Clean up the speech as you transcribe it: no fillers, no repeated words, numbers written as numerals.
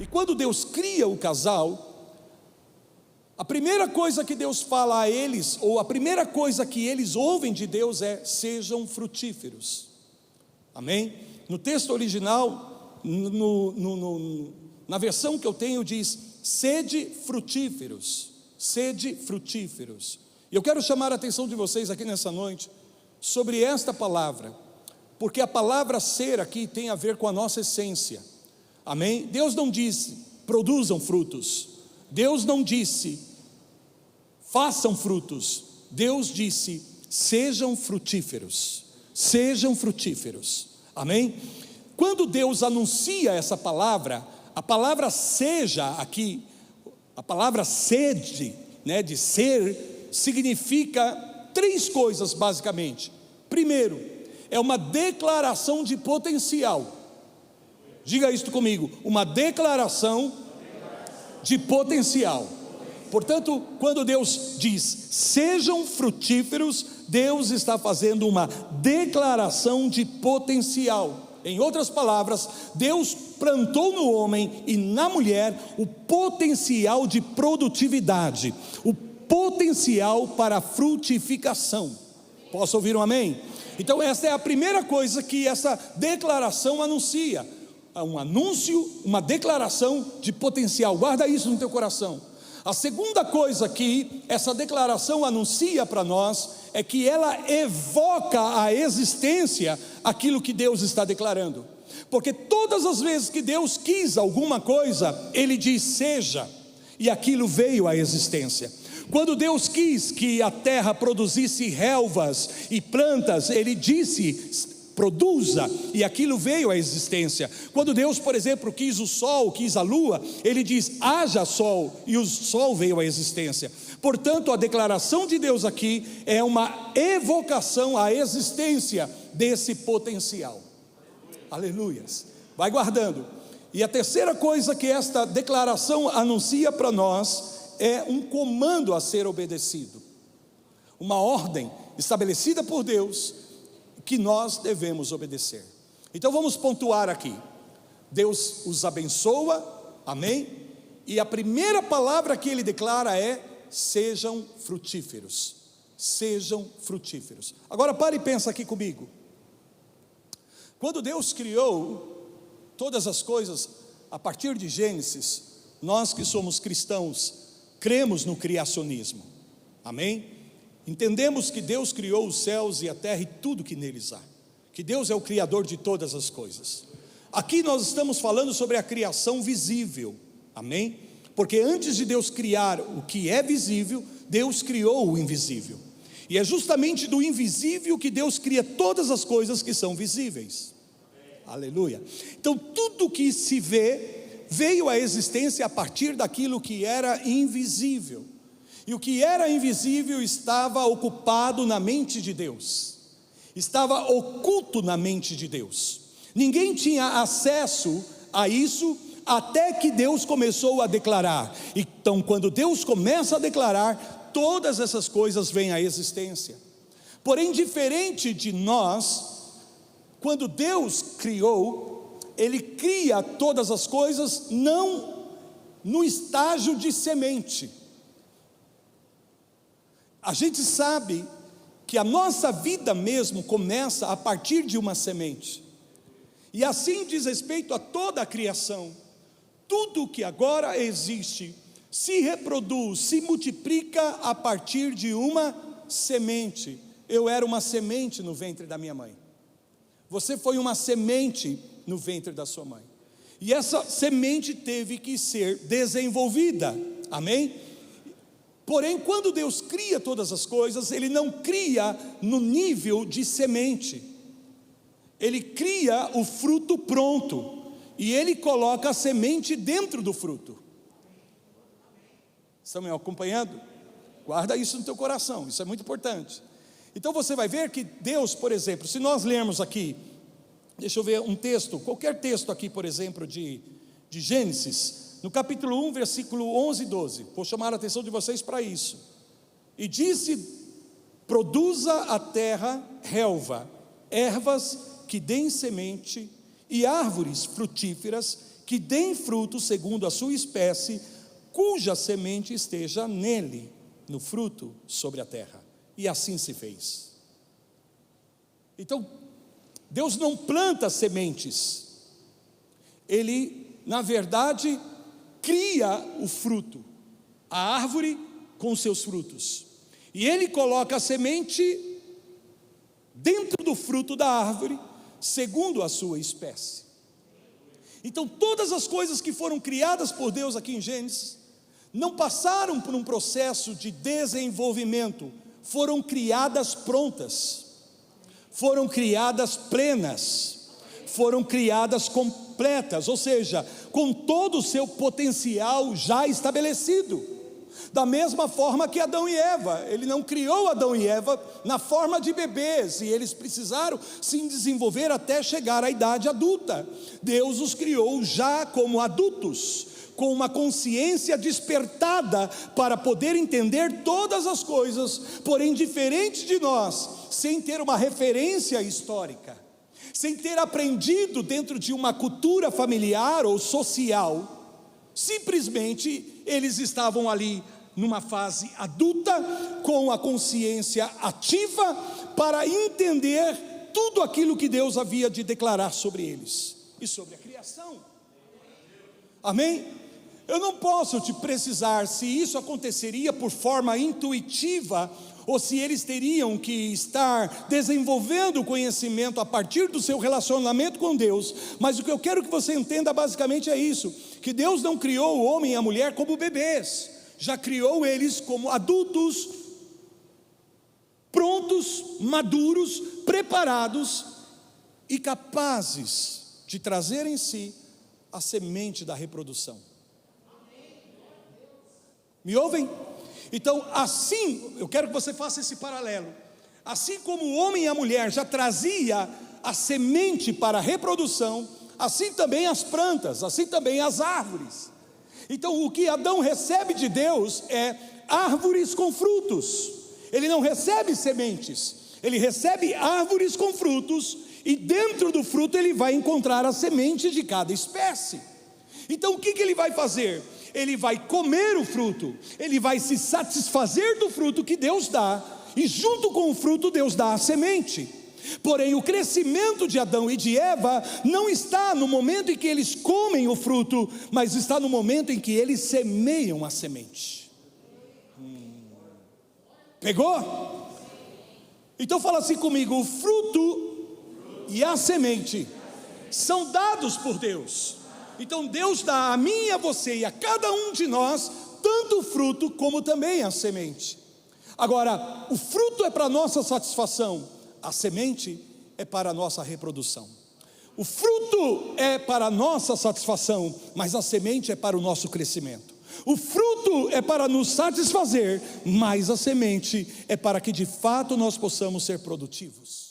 E quando Deus cria o casal, a primeira coisa que Deus fala a eles, ou a primeira coisa que eles ouvem de Deus é: sejam frutíferos. Amém? No texto original, na versão que eu tenho, diz: sede frutíferos, sede frutíferos. E eu quero chamar a atenção de vocês aqui nessa noite sobre esta palavra, porque a palavra ser aqui tem a ver com a nossa essência. Amém? Deus não disse produzam frutos, Deus não disse façam frutos, Deus disse sejam frutíferos, sejam frutíferos. Amém? Quando Deus anuncia essa palavra, a palavra seja aqui, a palavra sede, de ser, significa três coisas basicamente. Primeiro, é uma declaração de potencial. Diga isto comigo: uma declaração de potencial. Portanto, quando Deus diz sejam frutíferos, Deus está fazendo uma declaração de potencial. Em outras palavras, Deus plantou no homem e na mulher o potencial de produtividade, o potencial para frutificação. Posso ouvir um amém? Então essa é a primeira coisa que essa declaração anuncia. Um anúncio, uma declaração de potencial. Guarda isso no teu coração. A segunda coisa que essa declaração anuncia para nós é que ela evoca à existência aquilo que Deus está declarando. Porque todas as vezes que Deus quis alguma coisa, Ele diz seja, e aquilo veio à existência. Quando Deus quis que a terra produzisse relvas e plantas, Ele disse produza, e aquilo veio à existência. Quando Deus, por exemplo, quis o sol, quis a lua, Ele diz haja sol, e o sol veio à existência. Portanto, a declaração de Deus aqui é uma evocação à existência desse potencial. Aleluias. Vai guardando. E a terceira coisa que esta declaração anuncia para nós é um comando a ser obedecido, uma ordem estabelecida por Deus que nós devemos obedecer. Então vamos pontuar aqui. Deus os abençoa, amém? E a primeira palavra que Ele declara é: sejam frutíferos, sejam frutíferos. Agora pare e pensa aqui comigo. Quando Deus criou todas as coisas, a partir de Gênesis, nós que somos cristãos, cremos no criacionismo, amém? Entendemos que Deus criou os céus e a terra e tudo que neles há, que Deus é o criador de todas as coisas. Aqui nós estamos falando sobre a criação visível, amém? Porque antes de Deus criar o que é visível, Deus criou o invisível, e é justamente do invisível que Deus cria todas as coisas que são visíveis. Aleluia. Então tudo que se vê veio à existência a partir daquilo que era invisível. E o que era invisível estava ocupado na mente de Deus, estava oculto na mente de Deus. Ninguém tinha acesso a isso até que Deus começou a declarar. Então, quando Deus começa a declarar, todas essas coisas vêm à existência. Porém, diferente de nós, quando Deus criou, Ele cria todas as coisas não no estágio de semente. A gente sabe que a nossa vida mesmo começa a partir de uma semente, e assim diz respeito a toda a criação. Tudo que agora existe se reproduz, se multiplica a partir de uma semente. Eu era uma semente no ventre da minha mãe, você foi uma semente no ventre da sua mãe, e essa semente teve que ser desenvolvida, amém? Porém, quando Deus cria todas as coisas, Ele não cria no nível de semente, Ele cria o fruto pronto, e Ele coloca a semente dentro do fruto. Estão me acompanhando? Guarda isso no teu coração, isso é muito importante. Então você vai ver que Deus, por exemplo, se nós lermos aqui, deixa eu ver um texto, qualquer texto aqui, por exemplo, de Gênesis, no capítulo 1, versículo 11 e 12, vou chamar a atenção de vocês para isso. E disse: produza a terra relva, ervas que deem semente, e árvores frutíferas, que deem fruto segundo a sua espécie, cuja semente esteja nele, no fruto, sobre a terra. E assim se fez. Então, Deus não planta sementes, Ele, na verdade, cria o fruto, a árvore com seus frutos, e Ele coloca a semente dentro do fruto da árvore, segundo a sua espécie. Então todas as coisas que foram criadas por Deus aqui em Gênesis, não passaram por um processo de desenvolvimento, foram criadas prontas, foram criadas plenas, foram criadas completas, ou seja, com todo o seu potencial já estabelecido. Da mesma forma que Adão e Eva, Ele não criou Adão e Eva na forma de bebês, e eles precisaram se desenvolver até chegar à idade adulta. Deus os criou já como adultos, com uma consciência despertada para poder entender todas as coisas, porém diferente de nós, sem ter uma referência histórica, sem ter aprendido dentro de uma cultura familiar ou social. Simplesmente eles estavam ali numa fase adulta, com a consciência ativa, para entender tudo aquilo que Deus havia de declarar sobre eles, e sobre a criação. Amém? Eu não posso te precisar se isso aconteceria por forma intuitiva, ou se eles teriam que estar desenvolvendo o conhecimento a partir do seu relacionamento com Deus, mas o que eu quero que você entenda basicamente é isso, que Deus não criou o homem e a mulher como bebês, já criou eles como adultos, prontos, maduros, preparados e capazes de trazer em si a semente da reprodução. Me ouvem? Então, assim, eu quero que você faça esse paralelo. Assim como o homem e a mulher já trazia a semente para a reprodução, assim também as plantas, assim também as árvores. Então, o que Adão recebe de Deus é árvores com frutos. Ele não recebe sementes, ele recebe árvores com frutos, e dentro do fruto ele vai encontrar a semente de cada espécie. Então, o que ele vai fazer? Ele vai comer o fruto, ele vai se satisfazer do fruto que Deus dá, e junto com o fruto Deus dá a semente. Porém, o crescimento de Adão e de Eva não está no momento em que eles comem o fruto, mas está no momento em que eles semeiam a semente. Pegou? Então fala assim comigo: o fruto e a semente são dados por Deus. Então Deus dá a mim e a você e a cada um de nós tanto o fruto como também a semente. Agora, o fruto é para nossa satisfação, a semente é para a nossa reprodução. O fruto é para a nossa satisfação, mas a semente é para o nosso crescimento. O fruto é para nos satisfazer, mas a semente é para que de fato nós possamos ser produtivos.